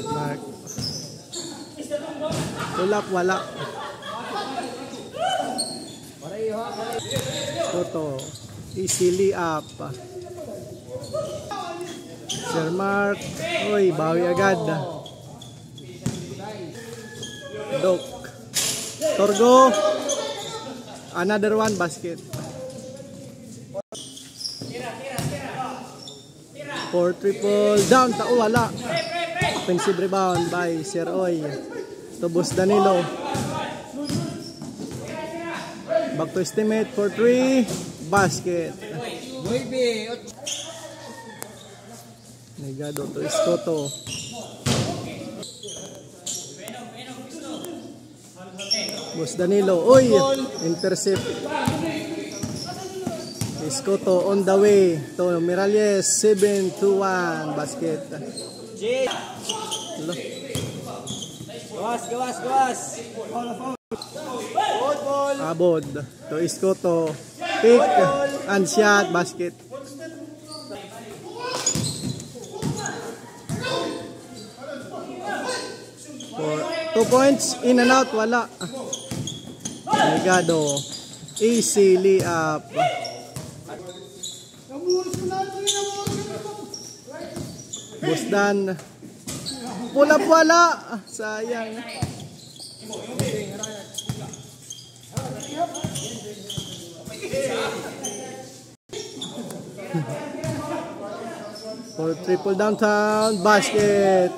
Mark. Tulap, wala. Toto. Easily up. Sir Mark. Uy, bawi agad. Dok. Torgo. Another one basket. 4 triple down. Wala. Offensive rebound by Sir Oy. Tubos Danilo. Back to estimate for 3. Basket. Negado to Iskoto. Bus Danilo. Uy! Intercept. Iskoto on the way to Miralles. 7-1 basket. Gawas. Abod to Iskoto. Pick and shot basket. For 2 points in and out, wala. Negado. Easily up. Busdan. Pulap, wala. Sayang. For triple downtown basket.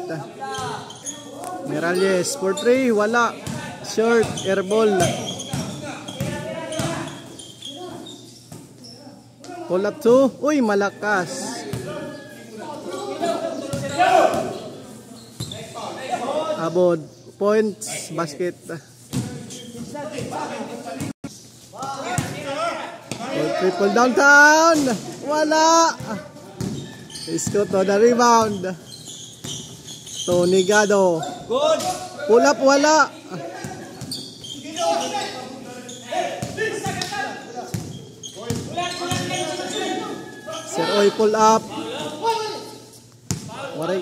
Miralles for 3, wala. Short, airball. Pull up 2. Uy, malakas. Abod. Points, basket. For triple downtown. Wala. Iskoto the rebound. Tony Gado. Good. Pull up, wala. Sir Oy pull up. Waray.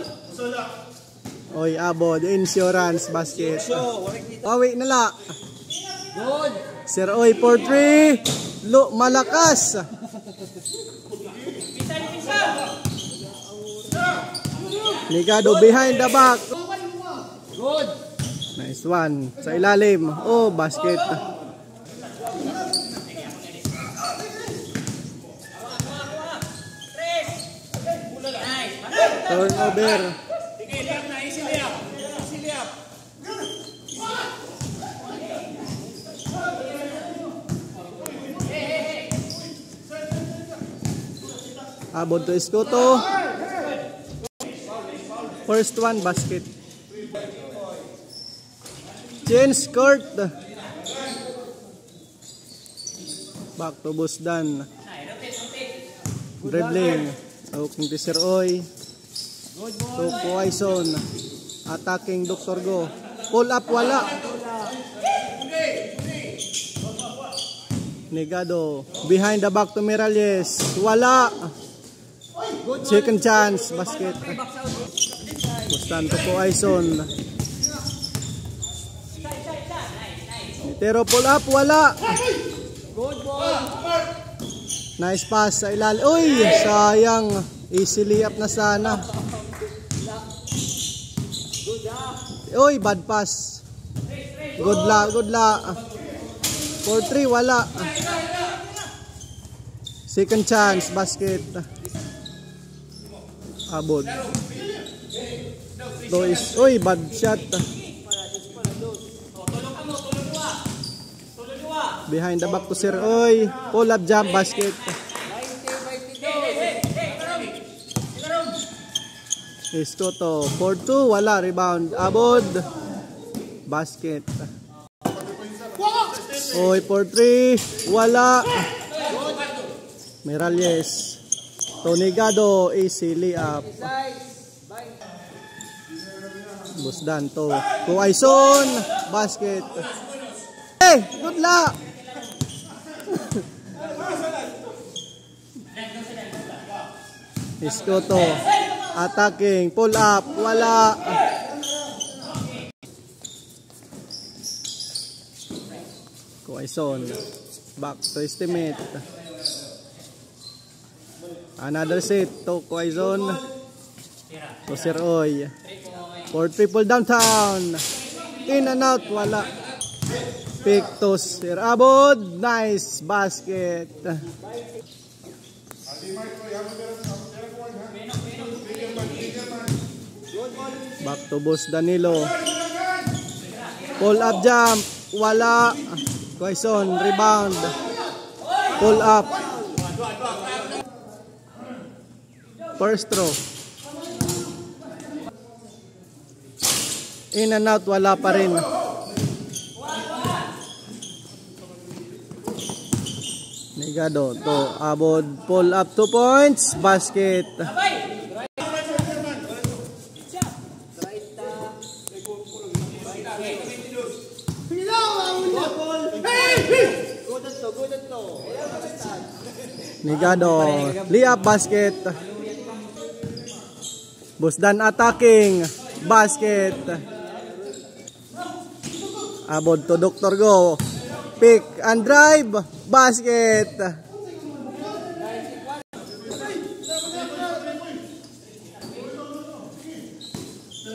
Oy, Abod. Insurance basket. Awi nala. Good. Sir Oy for 3. Malakas. Ligado behind the back. Good. Nice one. Sa ilalim. Oh, basket. Turnover. Abot to Iskoto. First one, basket. Change court. Back to Busdan. Dribbling. Open to Sir Oy. To Poison. Attacking Dr. Go. Pull up, wala. Negado. Behind the back to Miralles. Wala. Second chance. Basket. Bustan to Poison. Pero pull up, wala. Good ball. Nice pass sa ilalim. Uy, sayang. Easily up na sana. Uy, bad pass. Good luck. For 3, wala. Second chance, basket. Abod. Uy, bad shot. Behind the back to Sir Oy. Pull up jump, basket. Iskoto. 4-2, wala. Rebound. Abod. Basket. Oy, 4-3. Wala. Miralles. Tony Gado. Easily up. Busdan to. Poison. Basket. Hey, good luck. Iskoto. Attacking. Pull up. Wala. Quaison. Back to estimate. Another set to Quaison. To Sir Oy. For triple downtown. In and out. Wala. Pick to Sir Abod. Nice basket. Back to Boss Danilo. Pull up jump. Wala. Quaison. Rebound. Pull up. First throw. In and out. Wala pa rin. Negado to Abod. Pull up 2 points. Basket. Negado. Layup basket. Busdan attacking. Basket. Abod to Dr. Go. Pick and drive. Basket.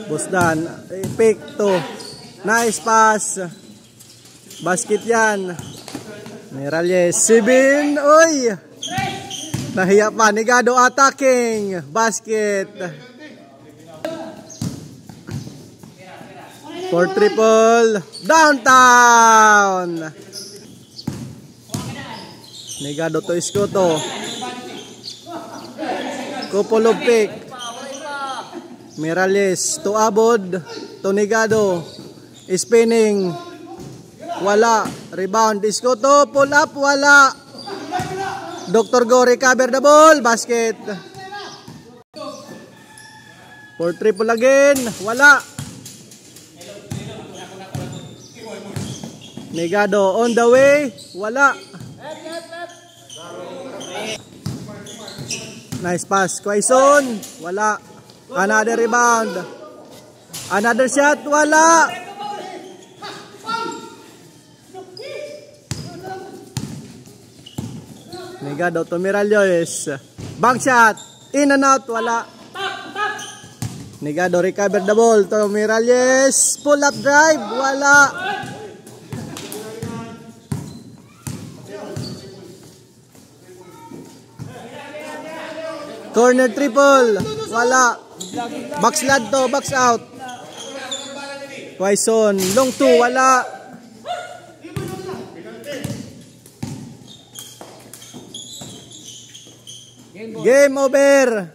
Busdan. Pick to. Nice pass. Basket yan. Miralles. Sibin. Uy. Nahiya pa. Negado attacking. Basket. For triple. Downtown. Negado to Escoto. Couple of pick. Miralles to Abod. To Negado. Spinning. Wala. Rebound. Escoto. Pull up. Wala. Dr. Go recover the ball. Basket. For triple again. Wala. Negado on the way. Wala. Nice pass. Quaison. Wala. Another rebound. Another shot. Wala. Negado to Miralles. Bank shot. In and out. Wala. Negado recover the ball to Miralles. Pull up drive. Wala. Corner triple. Wala. Box lad to. Box out. Quaison. Long 2. Wala. Game over.